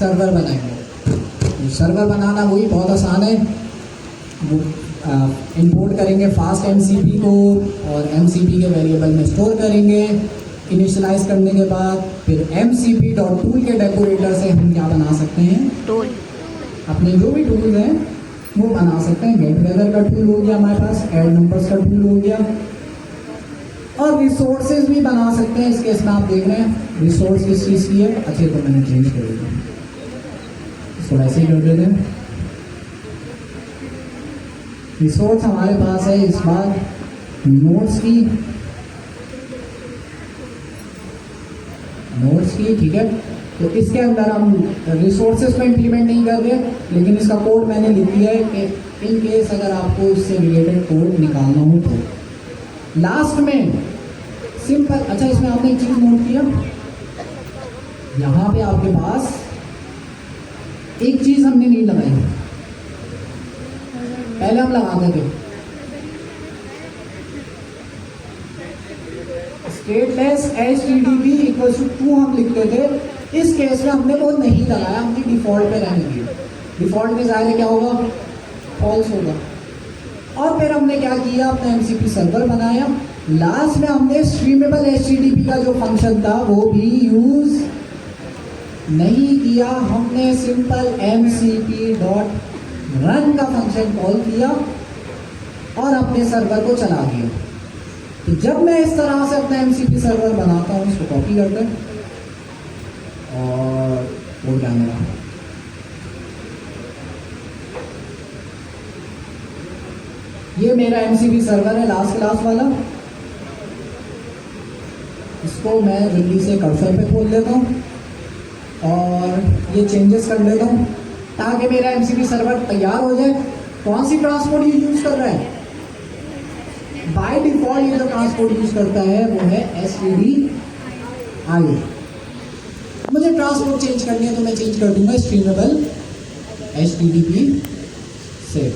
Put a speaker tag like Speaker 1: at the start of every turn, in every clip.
Speaker 1: Server बनाएंगे। Server बनाना वही बहुत आसान है, वो इंपोर्ट करेंगे फास्ट एमसीपी को और एमसीपी के वेरिएबल में स्टोर करेंगे। इनिशियलाइज करने के बाद फिर mcp.tool के डेकोरेटर से हम क्या बना सकते हैं,
Speaker 2: टूल
Speaker 1: अपने जो भी टूल हैं वो बना सकते हैं। गेट वेदर का टूल हो गया हमारे पास, ऐड नंबर्स का टूल हो गया, और रिसोर्सेज भी बना सकते हैं। इस केस में आप देख रहे हैं रिसोर्स किस चीज़ की है। अच्छा तो मैंने चेंज कर दिया, इसको वैसे ही कर देते हैं। रिसोर्स हमारे पास है इस बार नोट्स की, ठीक है। तो इसके अंदर हम रिसोर्सेज को इम्प्लीमेंट नहीं कर रहे, लेकिन इसका कोड मैंने लिख दिया है कि इन केस अगर आपको इससे रिलेटेड कोड निकालना हो तो लास्ट में सिंपल। अच्छा इसमें आपने एक चीज़ नोट किया, यहाँ पे आपके पास एक चीज़ हमने नहीं लगाई, पहले हम लगाते थे स्टेटलेस HTTP = 2 हम लिखते थे। इस केस में हमने वो नहीं लगाया, हमने डिफॉल्ट पे रहने दिया। डिफॉल्ट में ज़ाहिर क्या होगा, फॉल्स होगा। और फिर हमने क्या किया, अपना MCP सर्वर बनाया। लास्ट में हमने स्ट्रीमेबल HTTP का जो फंक्शन था वो भी यूज नहीं किया, हमने सिंपल mcp.run का फंक्शन कॉल किया और अपने सर्वर को चला दिया। तो जब मैं इस तरह से अपना MCP सर्वर बनाता हूँ, इसको कॉपी करते हैं और वो क्या मेरा ये मेरा MCP सर्वर है लास्ट क्लास वाला। इसको मैं जल्दी से कर्सर पे खोल लेता हूँ और ये चेंजेस कर लेता हूँ ताकि मेरा MCP सर्वर तैयार हो जाए। कौन सी ट्रांसपोर्ट ये यूज कर रहा है, बाय डिफॉल्ट ये जो ट्रांसपोर्ट यूज करता है वो है STDIO। मुझे ट्रांसपोर्ट चेंज करनी है तो मैं चेंज कर दूंगा स्ट्रीमेबल HTTP से।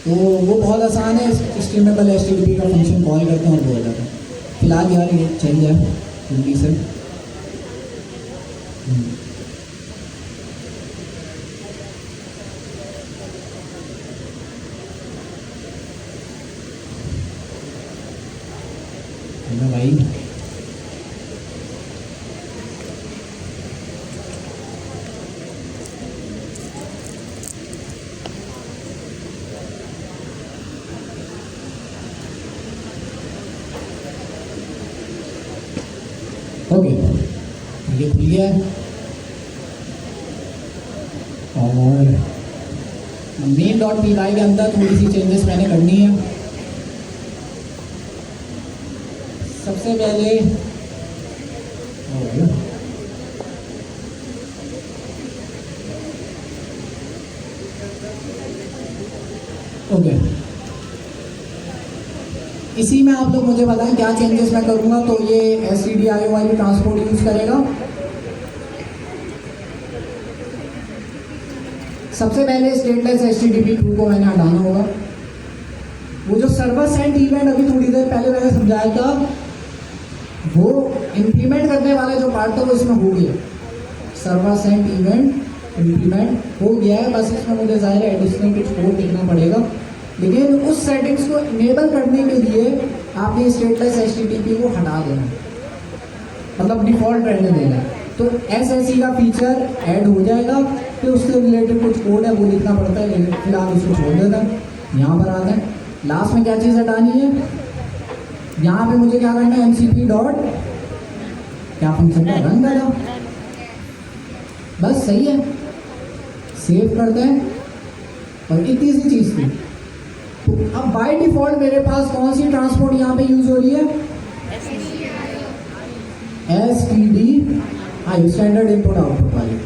Speaker 1: तो वो बहुत आसान है, स्ट्रीमेबल HTTP का फंक्शन कॉल करते हैं और वो हो जाता है। फिलहाल यार ये चेंज है जल्दी से। भाई ओके, ये खुल गया है और main.py के अंदर थोड़ी सी चेंजेस मैंने करनी है। सबसे पहले ओके, इसी में आप लोग मुझे बताएं क्या चेंजेस मैं करूंगा। तो ये STDIO वाली ट्रांसपोर्ट यूज करेगा। सबसे पहले स्टेटलेस HTTP 2 को मैंने हटाना होगा। वो जो सर्वर सेंड इवेंट अभी थोड़ी देर पहले मैंने समझाया था, वो इंप्लीमेंट करने वाला जो पार्ट था वो इसमें हो गया। सर्वर सेंड इवेंट इंप्लीमेंट हो गया है, बस इसमें मुझे ज़ाहिर है एडिशनल कुछ कोड लिखना पड़ेगा। लेकिन उस सेटिंग्स को इनेबल करने के लिए आपने स्टेटलेस HTTP को हटा देना, मतलब डिफ़ॉल्ट रहने देना। तो SSE का फीचर ऐड हो जाएगा, फिर उससे रिलेटेड कुछ कोड है वो लिखना पड़ता है, लेकिन फिलहाल उसको छोड़ देना। यहाँ पर आते हैं, लास्ट में क्या चीज़ हटानी है, यहाँ पे मुझे क्या करना है, MCP डॉट क्या फंक्शन का रन करना, बस सही है। सेव करते हैं और इतनी सी चीज़ थी। तो अब बाय डिफॉल्ट मेरे पास कौन सी ट्रांसपोर्ट यहाँ पे यूज हो रही है, STDIO, स्टैंडर्ड इनपुट आउटपुट वाली।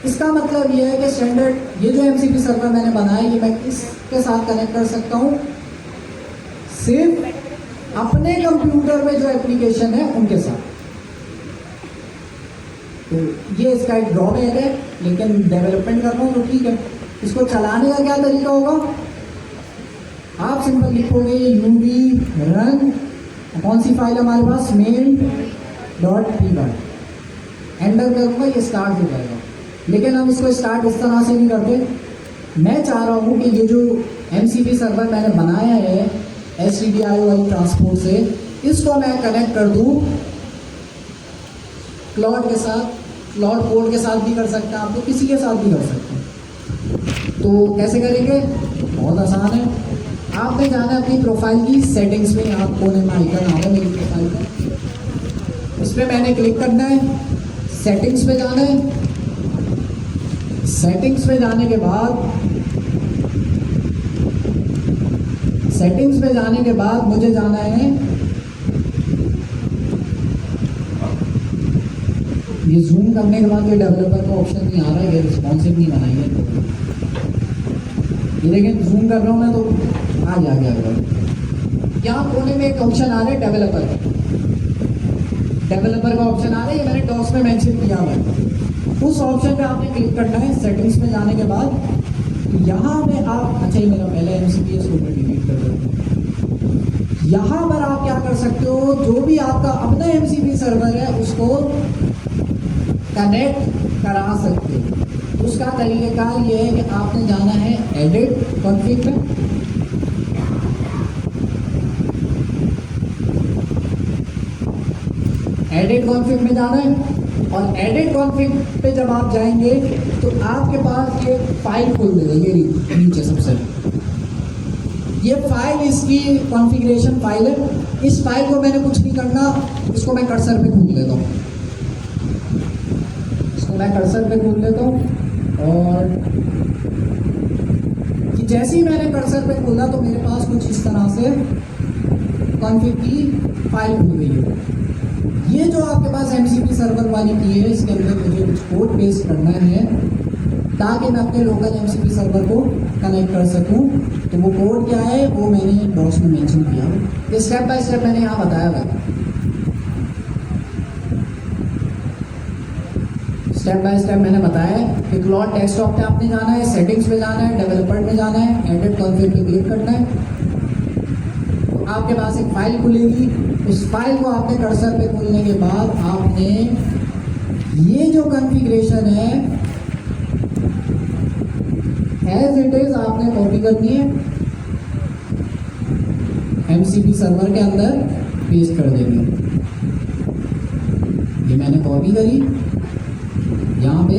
Speaker 1: इसका मतलब ये है कि स्टैंडर्ड ये जो MCP सर्वर मैंने बनाया ये मैं इसके साथ कनेक्ट कर सकता हूँ सिर्फ अपने कंप्यूटर में जो एप्लीकेशन है उनके साथ। तो ये इसका एक ड्रॉबैक है, लेकिन डेवलपमेंट कर रहा हूँ तो ठीक है। इसको चलाने का क्या तरीका होगा, आप सिंपल लिखोगे UV रन, कौन सी फाइल हमारे पास, main.py, एंटर करूँगा ये स्टार्ट हो जाएगा। लेकिन हम इसको स्टार्ट इस तरह से नहीं करते। मैं चाह रहा हूँ कि ये जो MCP सर्वर मैंने बनाया है STDIO ट्रांसपोर्ट से, इसको मैं कनेक्ट कर दूँ क्लाउड के साथ, क्लाउड कोड के साथ भी कर सकते हैं, आप तो किसी के साथ भी कर सकते हैं। तो कैसे करेंगे? बहुत आसान है। आपने जाना है अपनी प्रोफाइल की सेटिंग्स में, यहाँ कोने में आइकन आ रहा है मेरी प्रोफाइल का, इस पर मैंने क्लिक करना है, सेटिंग्स पे जाना है। सेटिंग्स पे जाने के बाद मुझे जाना है, ये जूम करने के बाद ये डेवलपर का ऑप्शन नहीं आ रहा है, ये रिस्पॉन्सिव नहीं बनाई है। ये देखिए जूम कर रहा हूँ मैं तो आ गया। यहाँ कोने में एक ऑप्शन आ रहा है डेवलपर का ऑप्शन आ रहा है, ये मैंने डॉक्स में मेंशन किया हुआ है। उस ऑप्शन पे आपने क्लिक करना है। सेटिंग्स में जाने के बाद यहाँ पे आप, अच्छा ये मेरा पहले MCP इसको डिलीट कर देते हैं। यहाँ पर आप क्या कर सकते हो, जो भी आपका अपना MCP सर्वर है उसको कनेक्ट करा सकते हो। उसका तरीक़ेकार ये है कि आपने जाना है एडिट कॉन्फ़िग में, एडिट कॉन्फ़िग में जाना है, और एडिट कॉन्फ़िग पे जब आप जाएंगे तो आपके पास ये फाइल खोल देगा, ये नीचे सबसे ये फाइल इसकी कॉन्फ़िगरेशन फाइल है। इस फाइल को मैंने कुछ नहीं करना, इसको मैं कर्सर पे खोल लेता हूँ, और कि जैसे ही मैंने कर्सर पे खोला तो मेरे पास कुछ इस तरह से कॉन्फ़िग की फाइल खुल गई है। ये जो आपके पास MCP सर्वर वाली की है, इसके अंदर मुझे कुछ कोड पेस्ट करना है ताकि मैं अपने लोकल MCP सर्वर को कनेक्ट कर सकूं। तो वो कोड क्या है वो मैंने डॉक्स में मेंशन किया, ये स्टेप बाय स्टेप मैंने यहाँ बताया हुआ है। स्टेप बाय स्टेप मैंने बताया कि क्लाउड डेस्कटॉप पे आपने जाना है, सेटिंग्स पे जाना है, डेवलपर में जाना है, एडिट कॉन्फ़िग पे क्लिक करना है। तो आपके पास एक फाइल खुलेगी, उस फाइल को आपने कर्सर पे खोलने के बाद आपने ये जो कॉन्फ़िगरेशन है एज इट इज आपने कॉपी करनी है, MCP सर्वर के अंदर पेस्ट कर देनी है। ये मैंने कॉपी करी, यहाँ पे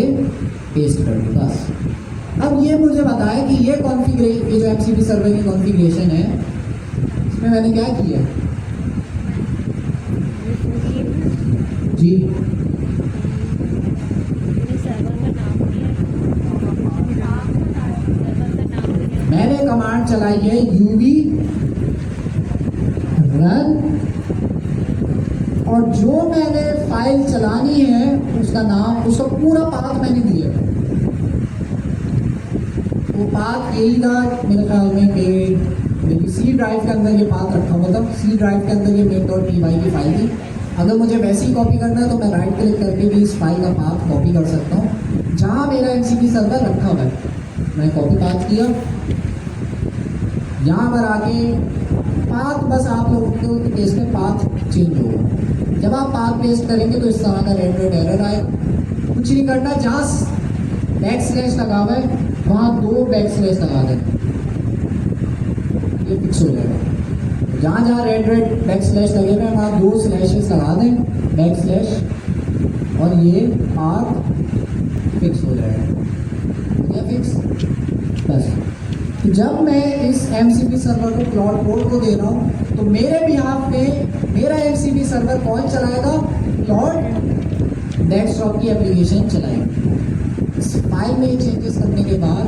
Speaker 1: पेस्ट कर दी बस। अब ये मुझे बताया कि ये कॉन्फ़िगरेशन, ये जो MCP सर्वर की कॉन्फ़िगरेशन है इसमें मैंने क्या किया जी, मैंने कमांड चलाई है UV रन, और जो मैंने फाइल चलानी है उसका नाम, उसका पूरा पाथ मैंने दिया है। वो पाथ यही था मेरे ख्याल में कि मेरी C ड्राइव के अंदर ये पाथ रखा हुआ था। C ड्राइव के अंदर ये main.py की फाइल थी। अगर मुझे वैसे ही कॉपी करना है तो मैं राइट क्लिक करके भी इस फाइल का पाथ कॉपी कर सकता हूँ जहाँ मेरा MCP सर्वर रखा हुआ है। मैं कॉपी पाथ किया, यहाँ पर आके पाथ बस आप लोग के केस में पाथ चेंज होगा। जब आप पाथ पेस्ट करेंगे तो इस तरह का रेड एरर आएगा। कुछ नहीं करना, जहाँ बैकस्लैश लगा हुआ है वहाँ 2 बैकस्लैश लगा दें, ये फिक्स हो जाएगा। जहाँ जहाँ रेड बैकस्लैश लगे हुए वहाँ 2 स्लैशेस लगा दें, बैकस्लैश, और ये पाथ फिक्स हो जाएगा। हो गया फिक्स बस। तो जब मैं इस MCP सर्वर को क्लाउड कोड को दे रहा हूँ तो मेरे बिहाफ पे मेरा MCP सर्वर कौन चलाएगा? क्लाउड डेस्कटॉप की एप्लीकेशन चलाएगा। इस फाइल में चेंजेस करने के बाद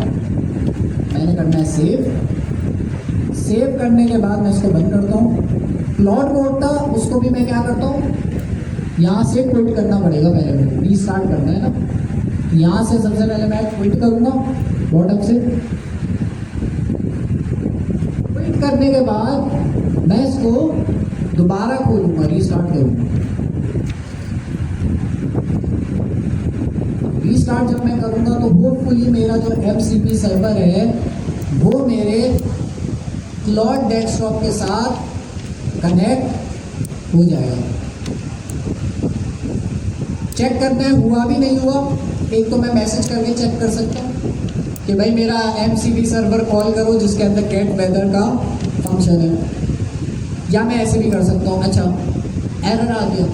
Speaker 1: मैंने करना है सेव करने के बाद मैं इसको बंद करता हूँ। क्लाउड कोड था उसको भी मैं क्या करता हूँ, यहाँ से क्विट करना पड़ेगा, पहले मुझे रीस्टार्ट करना है ना। यहाँ से सबसे पहले मैं क्विट करूँगा बॉटम से। क्विट करने के बाद मैं इसको दोबारा खोलूँगा, रीस्टार्ट करूँगा। रीस्टार्ट जब मैं करूँगा तो होपफुली मेरा जो MCP सर्वर है वो मेरे क्लाउड डेस्कटॉप के साथ कनेक्ट हो जाएगा। चेक करना है हुआ भी नहीं हुआ, एक तो मैं मैसेज करके चेक कर सकता हूँ कि भाई मेरा MCP सर्वर कॉल करो जिसके अंदर गेट वेदर का फंक्शन है, या मैं ऐसे भी कर सकता हूँ। अच्छा एरर आ गया,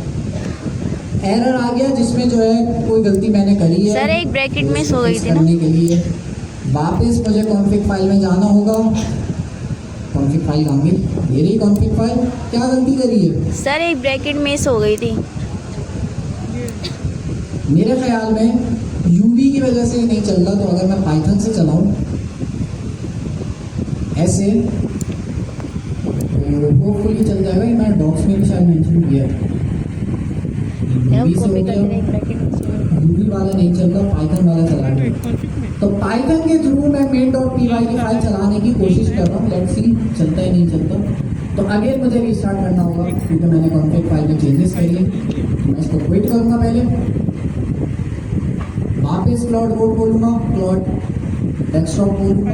Speaker 1: एरर आ गया जिसमें जो है कोई गलती मैंने करी है
Speaker 2: सर एक ब्रैकेट में सो गई थी ना।
Speaker 1: करने के लिए वापस मुझे कॉन्फ़िग फाइल में जाना होगा। कॉन्फ़िग फाइल आऊँगी, ये रही कॉन्फ़िग फाइल। क्या गलती करी है
Speaker 2: सर एक ब्रैकेट में सो गई थी।
Speaker 1: मेरे ख्याल में UV की वजह से नहीं चल रहा, तो अगर मैं पाइथन से चलाऊँ ऐसे तो होपफुली चल जाएगा। ये मैंने डॉक्स में भी शायद मेंशन किया है। UV से हो गया, UV वाला नहीं चल रहा, पाइथन वाला चला रहा है। तो पाइथन के थ्रू मैं main.py की फाइल चलाने की कोशिश कर रहा हूँ। लेट्स सी चलता है नहीं चलता, तो अगेन मुझे रिस्टार्ट करना होगा क्योंकि मैंने कॉन्फ़िग फाइल में चेंजेस करी है। तो मैं इसको क्विट करूँगा, पहले वापस प्लॉट कोड बोलूँगा, प्लॉट डेस्कटॉप बोलूँगा।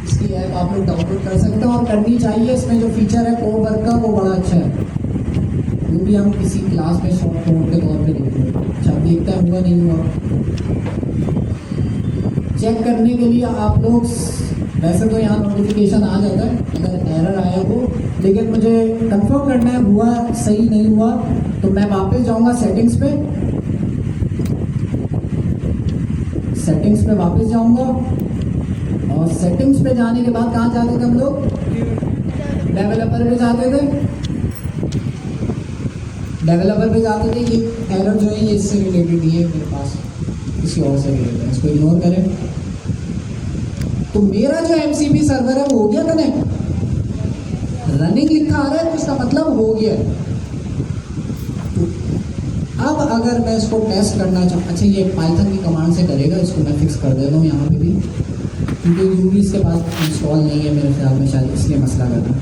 Speaker 1: इसकी ऐप आप लोग डाउनलोड कर सकते हो और करनी चाहिए। इसमें जो फीचर है कोवर्क का वो बड़ा अच्छा है, वो भी हम किसी क्लास में शॉर्ट कोड के तौर पे देखते हैं। अच्छा देखते हैं हुआ नहीं हुआ। चेक करने के लिए आप लोग वैसे तो यहाँ नोटिफिकेशन आ जाता है अगर एरर आया हो, लेकिन मुझे कंफर्म करना है हुआ सही नहीं हुआ, तो मैं वापस जाऊँगा सेटिंग्स पे। सेटिंग्स पे वापस जाऊँगा और सेटिंग्स पे जाने के बाद कहाँ जाते थे हम लोग? डेवलपर पे जाते थे। डेवलपर पे जाते थे। ये एरर जो है ये इससे रिलेटेड ही है मेरे पास, किसी और से रिलेटेड है, इसको इग्नोर करें। तो मेरा जो MCP सर्वर है वो हो गया कनेक्ट, रनिंग लिखा आ रहा है तो इसका मतलब हो गया। तो अब अगर मैं इसको टेस्ट करना चाहूँ, अच्छा ये पाइथन की कमांड से करेगा, इसको मैं फिक्स कर देता हूँ यहाँ पे भी, क्योंकि UV इसके पास इंस्टॉल नहीं है मेरे ख्याल में, शायद इसलिए मसला कर रहा है।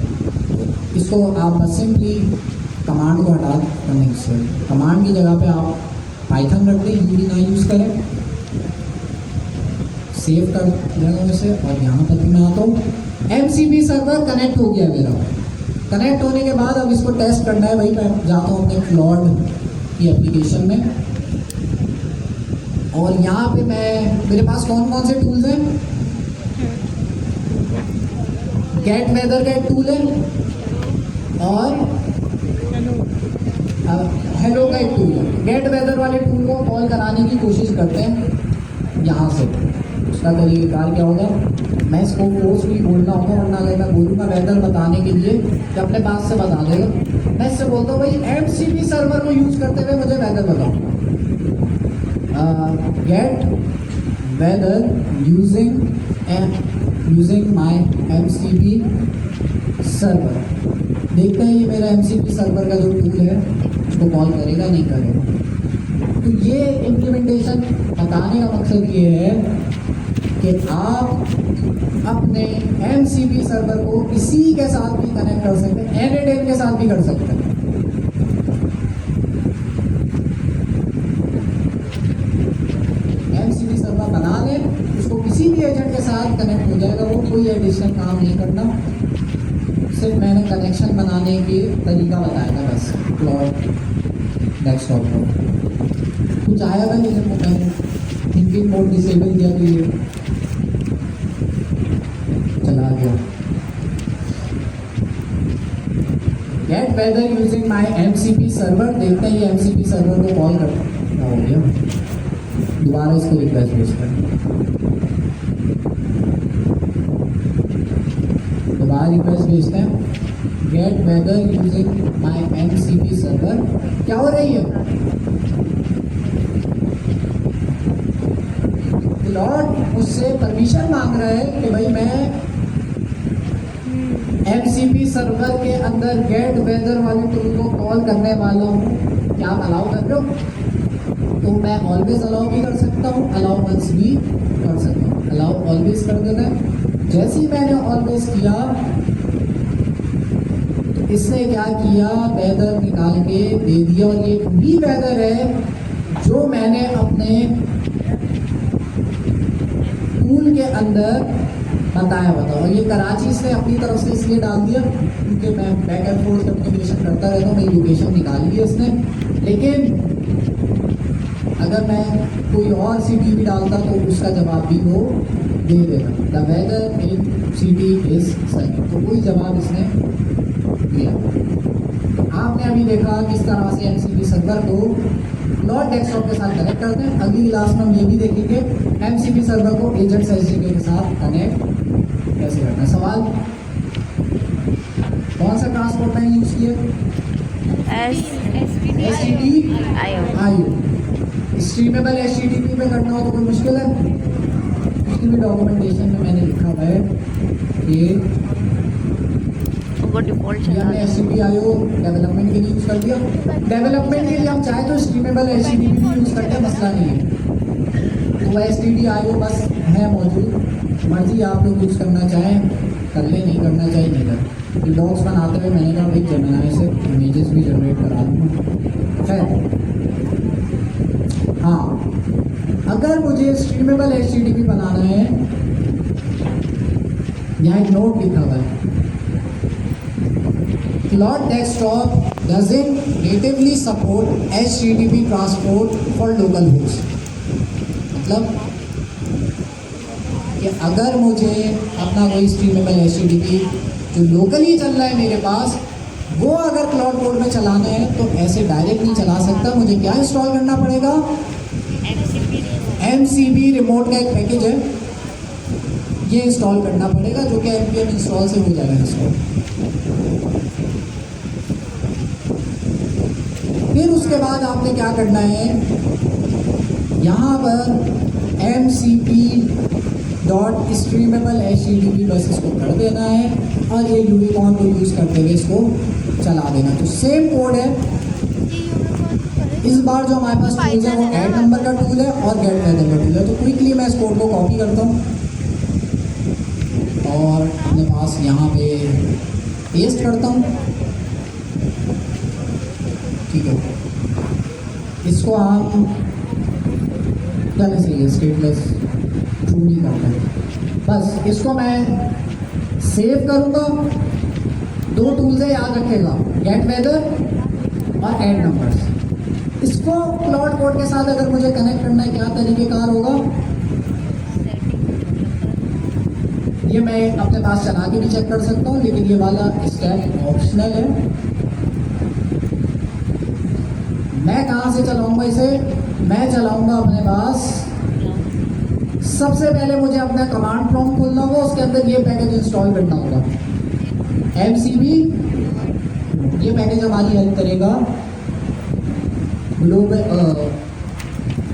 Speaker 1: इसको आप बस सिंपली कमांड को हटा नहीं, से कमांड की जगह पे आप पाइथन रख दें, UV ना यूज़ करें, सेव कर देना वैसे। और यहाँ पर भी मैं आता हूँ, MCP सर्वर कनेक्ट हो गया मेरा। कनेक्ट होने के बाद अब इसको टेस्ट करना है। भाई मैं जाता हूँ अपने क्लॉड की एप्लीकेशन में, और यहाँ पे मेरे पास कौन कौन से टूल्स हैं? गेट वेदर का एक टूल है और हेलो का एक टूल है। गेट वेदर वाले टूल को कॉल कराने की कोशिश करते हैं यहाँ से। उसका तरीक़ार क्या होगा, मैं इसको फोर्सफुली बोलना होगा, वरना अगर मैं बोलूँगा वेदर बताने के लिए तो अपने पास से बता देगा। मैं इससे बोलता हूँ भाई MCP सर्वर को यूज़ करते हुए मुझे वेदर बताओ। Get weather using my MCP server. देखते हैं ये मेरा MCP सर्वर का जो टूल है उसको कॉल करेगा नहीं करेगा। तो ये इम्प्लीमेंटेशन बताने का मकसद ये है कि आप अपने MCP सर्वर को किसी के साथ भी कनेक्ट कर सकते हैं, एनीटाइम के साथ भी कर सकते हैं। MCP सर्वर बना लें, उसको किसी भी एजेंट के साथ कनेक्ट हो जाएगा, वो कोई एडिशनल काम नहीं करना। सिर्फ मैंने कनेक्शन बनाने के तरीका बताया था बस, क्लॉड डेस्कटॉप पर कुछ आया था, लेकिन मैंने थिंकिंग मोड डिसेबल किया तो ये चला गया। Get weather using my MCP server. देखते हैं ये MCP सर्वर को कॉल करना हो गया। दोबारा इसको रिक्वेस्ट भेज कर दोबारा रिक्वेस्ट भेजते हैं। Get weather using my MCP server. क्या हो रही है? क्लॉड मुझसे परमिशन मांग रहा है कि भाई मैं MCP सर्वर के अंदर गेट वेदर वाले टूल को कॉल करने वाला हूँ, क्या आप अलाउ कर रहे हो? तो मैं ऑलवेज अलाउ भी कर सकता हूँ, अलाउ वंस भी कर सकता हूँ। अलाउ ऑलवेज कर देना है। जैसे ही मैंने ऑलवेज किया तो इसने क्या किया, वेदर निकाल के दे दिया। और ये भी वेदर है जो मैंने अपने टूल के अंदर बताओ। और ये कराची से अपनी तरफ से इसलिए डाल दिया क्योंकि मैं बैक एंड फोर्थ कम्युनिकेशन करता रहता हूँ, मेरी लोकेशन निकाल ली इसने। लेकिन अगर मैं कोई और सिटी भी डालता तो उसका जवाब भी वो दे देता। The weather in city is sunny, तो कोई जवाब इसने दिया। आपने अभी देखा किस तरह से एमसीपी सर्वर को क्लाउड डेस्कटॉप के साथ कनेक्ट करते हैं। अगली क्लास में हम ये भी देखेंगे एमसीपी सर्वर को एजेंट्स एसडीके के साथ कनेक्ट कैसे करना है। सवाल, कौन सा ट्रांसपोर्ट लाइन यूज किया? STD IO. स्ट्रीमेबल एचटीटीपी में करना हो तो कोई मुश्किल है? उसकी भी डॉक्यूमेंटेशन में मैंने लिखा हुआ है कि
Speaker 2: वो डिफॉल्ट
Speaker 1: ये हमने एचटीटीपी आईओ डेवलपमेंट के लिए यूज कर दिया। डेवलपमेंट के लिए हम चाहे तो स्ट्रीमेबल एचटीटीपी भी यूज करते हैं, मसला नहीं है। तो एचटीटीपी आईओ बस है मौजूद, मर्जी आप लोग यूज करना चाहें कर ले, नहीं करना चाहिए नहीं कर। ब्लॉग्स बनाते हुए मैंने कहा भाई जेमिनी से इमेजेस भी जनरेट करा दूँगा। खैर हाँ, अगर मुझे स्ट्रीमेबल एचटीटीपी बनाना है, यहाँ एक नोट लिखा हुआ है, cloud desktop doesn't natively support HTTP transport for local host. मतलब कि अगर मुझे अपना कोई स्ट्रीमेबल एचटीटीपी जो लोकली चल रहा है मेरे पास, वो अगर क्लाउड कोड में चलाना है तो ऐसे डायरेक्ट नहीं चला सकता। मुझे क्या इंस्टॉल करना पड़ेगा? एमसीबी रिमोट का एक पैकेज है, ये इंस्टॉल करना पड़ेगा, जो कि npm इंस्टॉल से हो जाएगा इंस्टॉल। फिर उसके बाद आपने क्या करना है, यहाँ पर mcp.streamable bस इसको कर देना है और ये यूनिकॉर्न को यूज करते हुए इसको चला देना। तो सेम कोड है। इस बार जो हमारे पास टूल है वो ऐड नंबर का टूल है और गेट वेदर का टूल है। तो क्विकली मैं इस कोड को कॉपी करता हूँ और अपने पास यहाँ पे पेस्ट करता हूँ। ठीक है, इसको हम क्या चाहिए, स्टेटलेस ट्रू नहीं करता है। बस इसको मैं सेव करूँगा। दो टूल्स है, याद रखेगा, गेट वेदर और ऐड नंबर्स। इसको क्लाउड कोड के साथ अगर मुझे कनेक्ट करना है, क्या तरीकेकार होगा, ये मैं अपने पास चला के भी चेक कर सकता हूँ, लेकिन ये वाला स्टेप ऑप्शनल है। मैं कहाँ से चलाऊंगा इसे? मैं चलाऊंगा अपने पास, सबसे पहले मुझे अपना कमांड प्रॉम्प्ट खोलना होगा, उसके अंदर ये पैकेज इंस्टॉल करना होगा, एमसीबी। ये पैकेज हमारी हेल्प करेगा ग्लोबल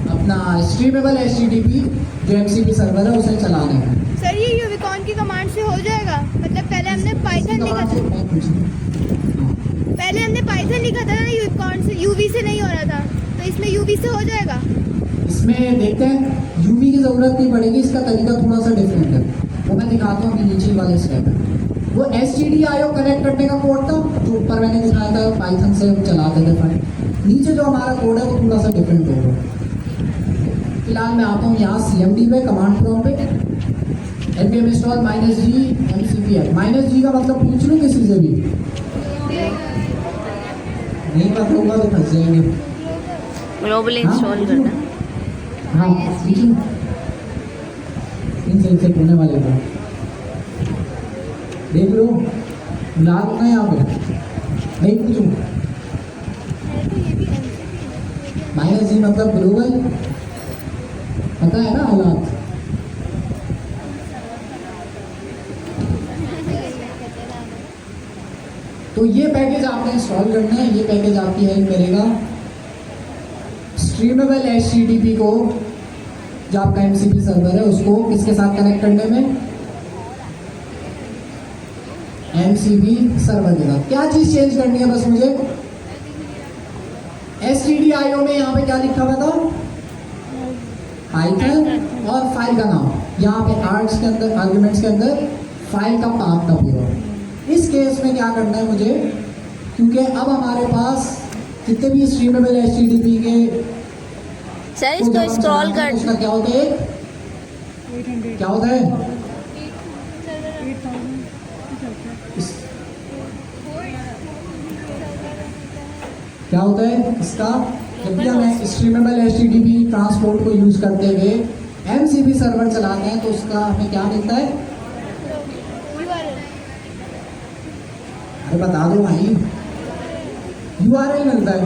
Speaker 1: अपना स्ट्रीमेबल एचटीटीपी जो एमसीपी सर्वर है उसे चलाने में।
Speaker 3: सर ये यूनिकॉर्न की कमांड से हो जाएगा? मतलब पहले हमने पाइथन लिखा था, ना यूनिकॉर्न से, यूवी से नहीं हो रहा था, तो इसमें यूवी से हो जाएगा? इसमें
Speaker 1: देखते हैं, यूवी की जरूरत नहीं पड़ेगी, इसका तरीका थोड़ा सा डिफरेंट है, वो मैं दिखाता हूँ कि नीचे वाले स्टेप है। वो एचटीडीआईओ कनेक्ट करने का कोड था जो ऊपर मैंने दिखाया था, पाइथन से हम चलाते थे फाइल। नीचे जो हमारा कोड है वो थोड़ा सा डिफरेंट होगा। फिलहाल मैं आता हूँ यहाँ CMD पे, कमांड प्रॉम्प्ट पे npm install -g mcp। -g का मतलब पूछ लूँ किसी से भी, नहीं पता होगा तो फंस जाएंगे।
Speaker 2: ग्लोबल इंस्टॉल करना।
Speaker 1: हाँ, इनसे होने वाले को देख लो, बुला दो ना यहाँ पे, नहीं पूछूँ। -g मतलब ग्लोबल, पता है ना हालात। तो ये पैकेज आपने इंस्टॉल करना है। ये पैकेज आपकी हेल्प करेगा स्ट्रीमेबल एचटीटीपी को, जो आपका एमसीपी सर्वर है, उसको किसके साथ कनेक्ट करने में, एमसीपी सर्वर के साथ। क्या चीज चेंज करनी है बस मुझे, एचटीडीआईओ में यहाँ पे क्या लिखा हुआ था, पाइथन और फाइल का नाम, यहाँ पे आर्ग्स के अंदर, आर्गुमेंट्स के अंदर फाइल का पाथ का पूरा। इस केस में क्या करना है मुझे, क्योंकि अब हमारे पास जितने भी स्ट्रीमेबल एचटीटीपी के
Speaker 2: सर इसको स्क्रॉल कर,
Speaker 1: उसका क्या होता है, क्या होता है क्या होता है इसका, जब भी हम स्ट्रीमेबल HTTP ट्रांसपोर्ट को यूज़ करते हुए MCP सर्वर चलाते हैं तो उसका हमें क्या मिलता है,
Speaker 3: URL
Speaker 1: अरे बता दो भाई, URL मिलता है।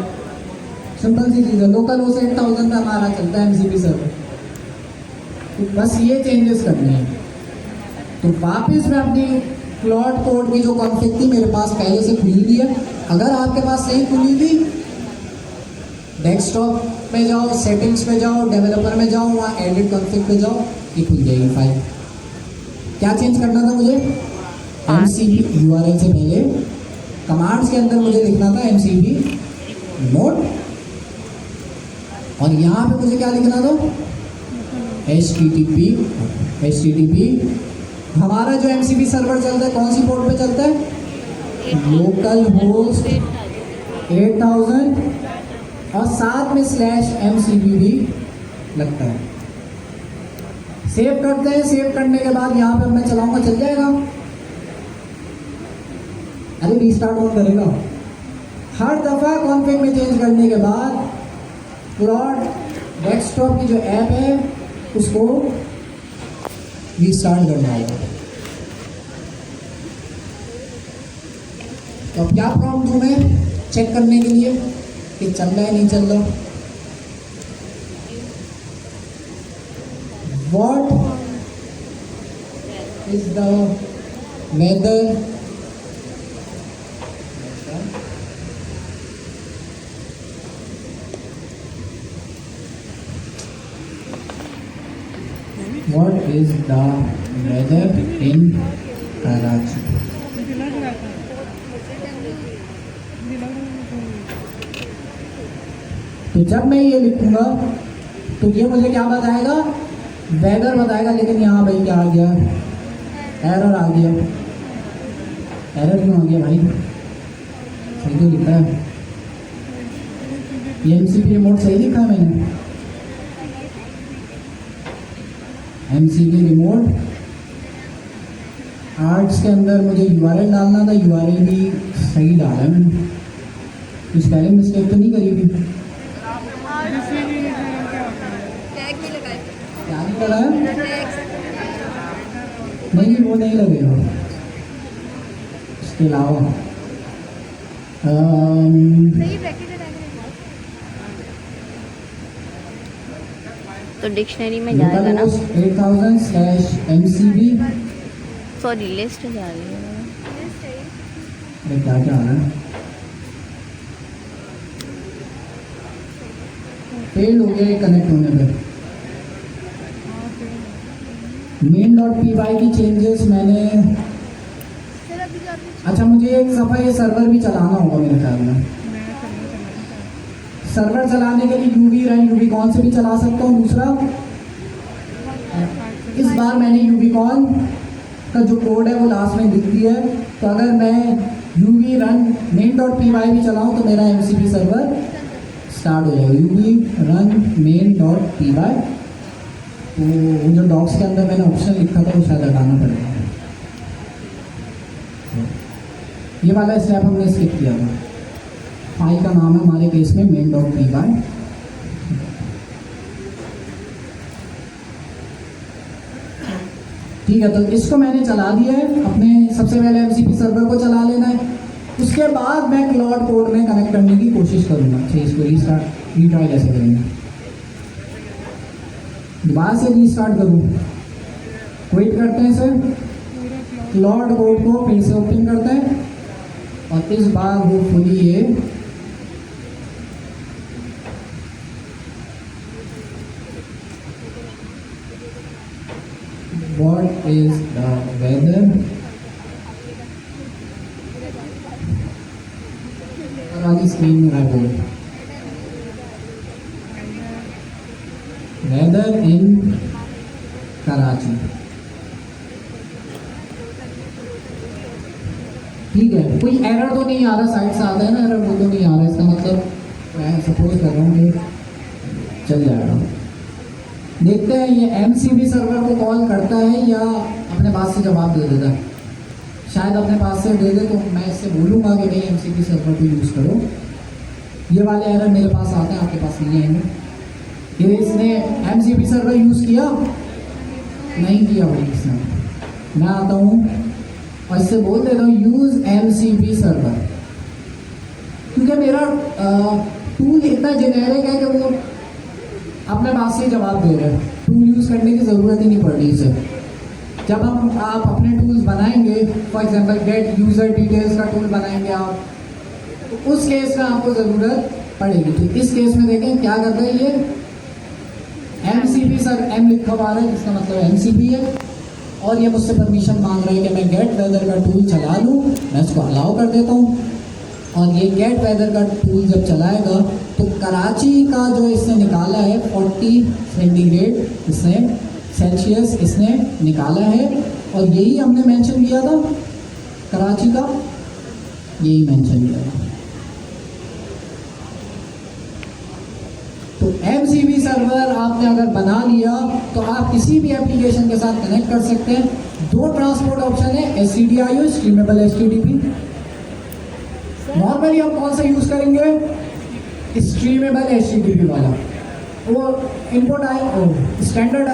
Speaker 1: सिंपल सी चीज़ है, लोकल होस्ट 8000 का हमारा चलता है MCP सर्वर। तो बस ये चेंजेस करने हैं। तो वापस मैं अपनी क्लाउड कोड की जो कॉन्फ़िग थी मेरे पास पहले से खुली हुई है, अगर आपके पास नहीं खुली थी डेस्कटॉप पे जाओ, सेटिंग्स पे जाओ, डेवलपर में जाओ, वहाँ एडिट कॉन्फ़िग पे जाओ, ये खुल जाएगी फाइल। क्या चेंज करना था मुझे, MCP URL से पहले कमांड्स के अंदर मुझे लिखना था MCP रिमोट, और यहाँ पे मुझे क्या लिखना था, HTTP हमारा जो MCP सर्वर चलता है कौन सी पोर्ट पे चलता है, लोकल होस्ट 8000 और साथ में /MCP भी लगता है। सेव करते हैं, सेव करने के बाद यहाँ पे मैं चलाऊंगा, चल जाएगा, अरे रीस्टार्ट ऑन करेगा। हर दफ़ा कॉन्फ़िग में चेंज करने के बाद क्लाउड डेस्कटॉप की जो ऐप है उसको रीस्टार्ट करना होगा। तो अब क्या प्रॉम्प्ट दूँ मैं चेक करने के लिए कि चल रहा है नहीं चल रहा, what is the weather What is the weather in Karachi? तो जब मैं ये लिखूंगा तो ये मुझे क्या बताएगा, वेदर बताएगा। लेकिन यहाँ भाई क्या आ गया, एरर आ गया। एरर क्यों आ गया भाई, सही तो लिखा है, ये MCP रिमोट सही लिखा है मैंने, MCP रिमोट आर्ट्स के अंदर मुझे URL डालना था, URL भी सही डाला है मैंने, कुछ स्पेलिंग मिस्टेक तो नहीं करी भी, क्या नहीं करा है, नहीं वो नहीं लगेगा। इसके अलावा
Speaker 3: सही प्रैक्टिस है।
Speaker 2: तो डिक्शनरी में जाएगा ना,
Speaker 1: 8000/MCP।
Speaker 2: सॉरी लिस्ट जा रही है।
Speaker 1: अरे क्या क्या आ रहा है, फेल हो गया कनेक्ट होने पे। main.py की चेंजेस मैंने, अच्छा मुझे एक सफ़ा ये सर्वर भी चलाना होगा मेरे ख्याल में। सर्वर चलाने के लिए UV रन यूबीकॉन से भी चला सकता हूँ। दूसरा, इस बार मैंने यूबीकॉन का जो कोड है वो लास्ट में दिख दिया है, तो अगर मैं UV रन main.py भी चलाऊँ तो मेरा MCP सर्वर स्टार्ट हो जाएगा। UV रन main.py, तो वो जो डॉक्स के अंदर मैंने ऑप्शन लिखा था वो शायद हटाना पड़ेगा। ये वाला स्टेप हमने स्किप किया था। फाइल का नाम है हमारे केस में main.py। ठीक है, तो इसको मैंने चला दिया है। अपने सबसे पहले MCP सर्वर को चला लेना है, उसके बाद मैं क्लाउड कोड में कनेक्ट करने की कोशिश करूँगा। अच्छा, इसको रीट्राई कैसे करेंगे, दोबारा से रीस्टार्ट करूँ, वेट करते हैं सर, क्लाउड कोड को फिर से ओपन करते हैं और इस बार होपफुली ये What is the weather? वाली स्क्रीन में रखो, वेदर इन कराची। ठीक है, कोई एरर तो नहीं आ रहा, साइड से आता है ना एरर, वो तो नहीं आ रहा। इसका मतलब मैं सपोज कर रहा हूँ कि चल जाएगा। देखते हैं ये MCP सर्वर को कॉल करता है या अपने पास से जवाब दे देता है। शायद अपने पास से दे दे तो मैं इससे बोलूँगा कि नहीं MCP सर्वर को यूज़ करो। ये वाले एरर मेरे पास आते हैं, आपके पास नहीं आएंगे। ये इसने MCP सर्वर यूज़ किया नहीं किया भाई इसने, मैं आता हूँ और इससे बोल देता हूँ यूज़ MCP सर्वर, क्योंकि मेरा टूल इतना जेनेरिक है कि वो अपने पास से ही जवाब दे रहे हैं, टूल यूज़ करने की ज़रूरत ही नहीं पड़ रही इसे। जब आप अपने टूल्स बनाएंगे, for example gate user details का टूल बनाएंगे आप, तो उस केस में आपको ज़रूरत पड़ेगी। तो इस केस में देखें क्या कर रहे हैं, ये MCP सर M लिखा हुआ है जिसका मतलब MCP है, और ये मुझसे परमिशन मांग रहा है कि मैं गेट वेदर का टूल चला लूँ। मैं इसको अलाउ कर देता हूँ, और ये गेट वेदर का टूल जब चलाएगा तो कराची का जो इसने निकाला है 40 सेंटीग्रेड इसने सेल्सियस इसने निकाला है, और यही हमने मेंशन किया था कराची का, यही मेंशन किया था। तो MCP सर्वर आपने अगर बना लिया तो आप किसी भी एप्लीकेशन के साथ कनेक्ट कर सकते हैं। दो ट्रांसपोर्ट ऑप्शन है, SCDIO स्ट्रीमेबल HTTP। नॉर्मली हम कौन सा यूज़ करेंगे, स्ट्रीमेबल HTTP वाला। वो इनपुट स्टैंडर्ड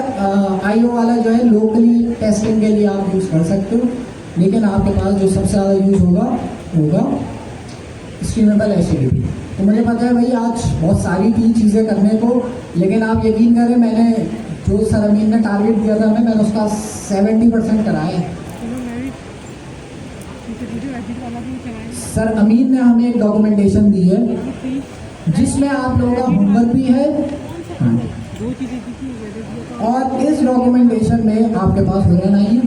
Speaker 1: IO वाला जो है लोकली टेस्टिंग के लिए आप यूज़ कर सकते हो, लेकिन आपके पास जो सबसे ज़्यादा यूज़ होगा स्ट्रीमेबल HTTP। तो मुझे पता है भाई आज बहुत सारी थी चीज़ें करने को, लेकिन आप यकीन करें मैंने जो सर अमीन ने टारगेट दिया था मैंने उसका 70% कराया है। सर अमीन ने हमें एक डॉक्यूमेंटेशन दी है जिसमें आप लोगों का होमवर्क भी है, और इस डॉक्यूमेंटेशन में आपके पास हुरैन आई है,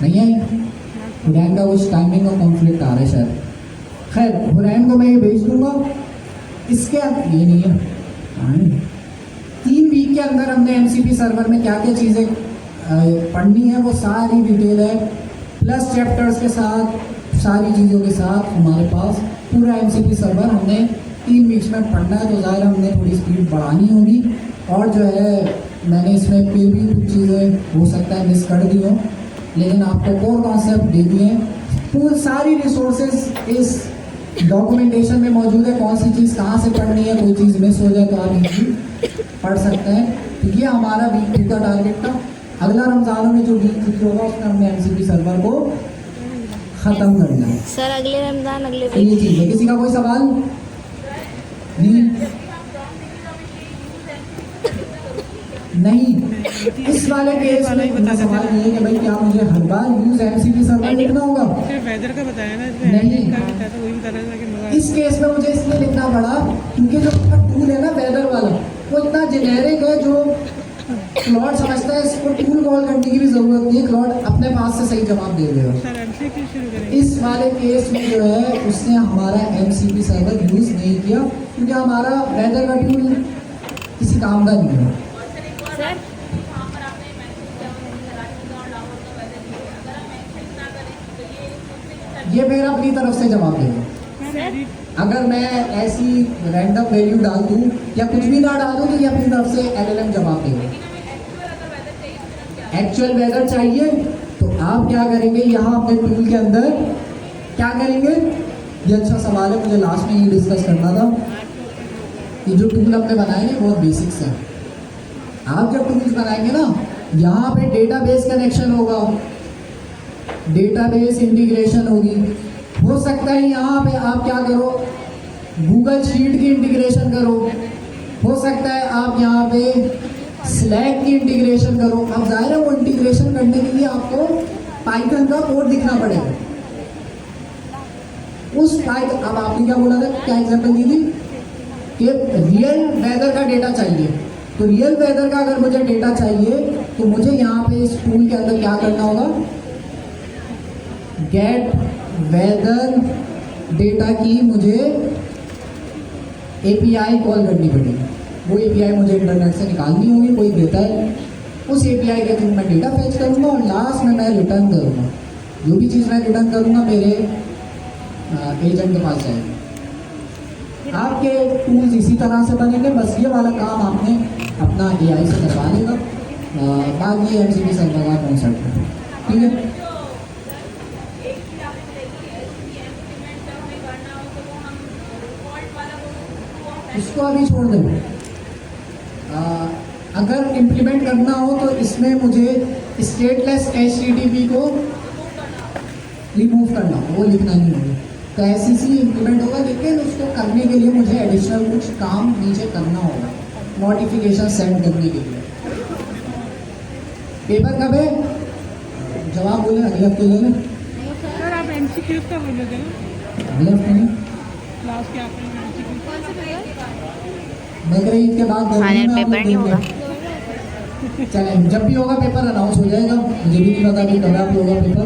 Speaker 1: नहीं आई, हुरैन का कुछ टाइमिंग का कॉन्फ्लिक्ट आ रहा है शायद। खैर हुरैन को मैं ये भेज दूंगा, इसके ये नहीं है। 3 वीक के अंदर हमने MCP सर्वर में क्या क्या चीज़ें पढ़नी है वो सारी डिटेल है, प्लस चैप्टर्स के साथ सारी चीज़ों के साथ हमारे पास पूरा MCP सर्वर हमने 3 वीक्स में पढ़ना है। तो ज़ाहिर हमने थोड़ी स्पीड बढ़ानी होगी, और जो है मैंने इसमें फिर भी कुछ चीज़ें हो सकता है मिस कर दी हो, लेकिन आपको कोर कॉन्सेप्ट दे दिए हैं। पूरी सारी रिसोर्सेज इस डॉक्यूमेंटेशन में मौजूद है, कौन सी चीज़ कहाँ से पढ़नी है, कोई चीज़ मिस हो जाए तो आप इजीली पढ़ सकते हैं। तो ये हमारा वीक 2 का टारगेट था। अगला रमज़ानों में जो वीक 3 होगा उसमें हमने MCP सर्वर को ख़त्म करना है।
Speaker 2: सर अगले रमज़ान अगले
Speaker 1: तो ये चीज़ है, किसी का कोई सवाल नहीं? इस वाले केस में इतना सवाल नहीं है कि भाई क्या मुझे हर बार यूज MCP सर्वर लिखना होगा,
Speaker 4: वेदर का बताया ना,
Speaker 1: नहीं।
Speaker 4: वही बता रहा था कि मजा
Speaker 1: इस केस में मुझे इसलिए लिखना पड़ा क्योंकि जो टूल है ना वेदर वाला वो इतना जेनेरिक है, जो क्लॉड समझता है इसको टूल कॉल करने की भी जरूरत नहीं है, क्लॉड अपने पास से सही जवाब दे देगा।
Speaker 4: सर MCQ शुरू करेंगे।
Speaker 1: इस वाले केस में जो है उसने हमारा MCP सर्वर यूज नहीं किया क्योंकि हमारा वेदर का टूल किसी काम का नहीं है।
Speaker 2: सर
Speaker 1: ये मेरा अपनी तरफ से जवाब देगा। अगर मैं ऐसी रैंडम वैल्यू डाल दूं या कुछ भी ना डालूं तो ये अपनी तरफ से LLM जवाब देगा। एक्चुअल वेदर चाहिए तो आप क्या करेंगे, यहाँ अपने टूल के अंदर क्या करेंगे, ये अच्छा सवाल है, मुझे लास्ट में ये डिस्कस करना था। ये जो टूल हमने बनाएंगे बहुत बेसिक्स है। आप जब टूल्स बनाएंगे ना, यहाँ पे डेटाबेस कनेक्शन होगा, डेटाबेस इंटीग्रेशन होगी। हो सकता है यहाँ पे आप क्या करो, गूगल शीट की इंटीग्रेशन करो, हो सकता है आप यहाँ पे स्लैक की इंटीग्रेशन करो। अब जाहिर है वो इंटीग्रेशन करने के लिए आपको पाइथन का कोड लिखना पड़ेगा। उस पाइथन, अब आपने क्या बोला था, क्या एग्जांपल दी थी कि रियल वेदर का डेटा चाहिए, तो रियल वेदर का अगर मुझे डेटा चाहिए तो मुझे यहाँ पे इस टूल के अंदर क्या करना होगा, गेट वेदर डेटा की मुझे API कॉल करनी पड़ेगी। वो API मुझे इंटरनेट से निकालनी होगी, कोई देता है, उस API के थ्रू मैं डेटा फेच करूँगा और लास्ट में मैं रिटर्न करूँगा। जो भी चीज़ मैं रिटर्न करूँगा मेरे एजेंट के पास जाएगी। आपके टूल्स इसी तरह से बनेंगे, बस ये वाला काम आपने अपना AI से करवा लेगा, बाकी MCP सर्वर का कॉन्सेप्ट है, ठीक है। उसको अभी छोड़ दें। अगर इम्प्लीमेंट करना हो तो इसमें मुझे स्टेटलेस HTTP को रिमूव करना हो, वो लिखना नहीं होगा। तो SCC इम्प्लीमेंट होगा, लेकिन उसको करने के लिए मुझे एडिशनल कुछ काम नीचे करना होगा, नोटिफिकेशन सेंड करने के लिए। पेपर कब है? जवाब बोले अगले हफ्ते ले लें।
Speaker 4: सर आप MCQs का बोले थे ना
Speaker 1: अगले हफ्ते नहीं,
Speaker 4: क्लास के आपने MCQ
Speaker 3: कौन सा पेपर?
Speaker 1: मैं कह रही ईद के बाद गर्मी
Speaker 2: फाइनल
Speaker 1: में आप
Speaker 2: पेपर नहीं
Speaker 1: लोग
Speaker 2: होगा।
Speaker 1: देंगे। चलें, जब भी होगा पेपर अनाउंस हो जाएगा, मुझे भी नहीं पता कि कब आप होगा पेपर।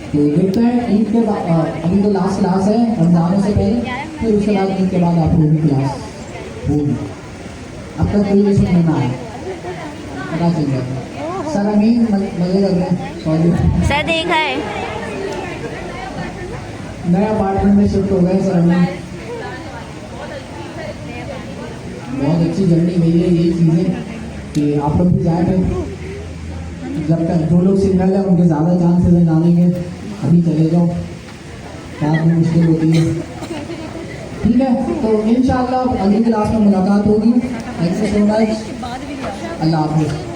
Speaker 1: तो देखते हैं ईद के बाद, अभी तो लास्ट क्लास है रमजान से पहले, फिर उसके बाद ईद के बाद आप लोगों की क्लास होगी। अब तक कोई इशू नहीं आया, पता चल जाएगा। सर अमीन मजे कर रहे हैं, सॉरी
Speaker 2: सर देखा है।
Speaker 1: नए अपार्टमेंट में शिफ्ट हो गए सर अमीन। बहुत अच्छी जर्नी गई है ये चीज़ें कि आप लोग भी जाए थे। जब तक जो लोग सिंगल है उनके ज़्यादा चांसेस है जाने के, अभी चले जाओ, बाद में मुश्किल होती है। ठीक है, तो इंशाल्लाह अगली क्लास में मुलाकात होगी। थैंक यू सो मच, अल्लाह हाफिज़।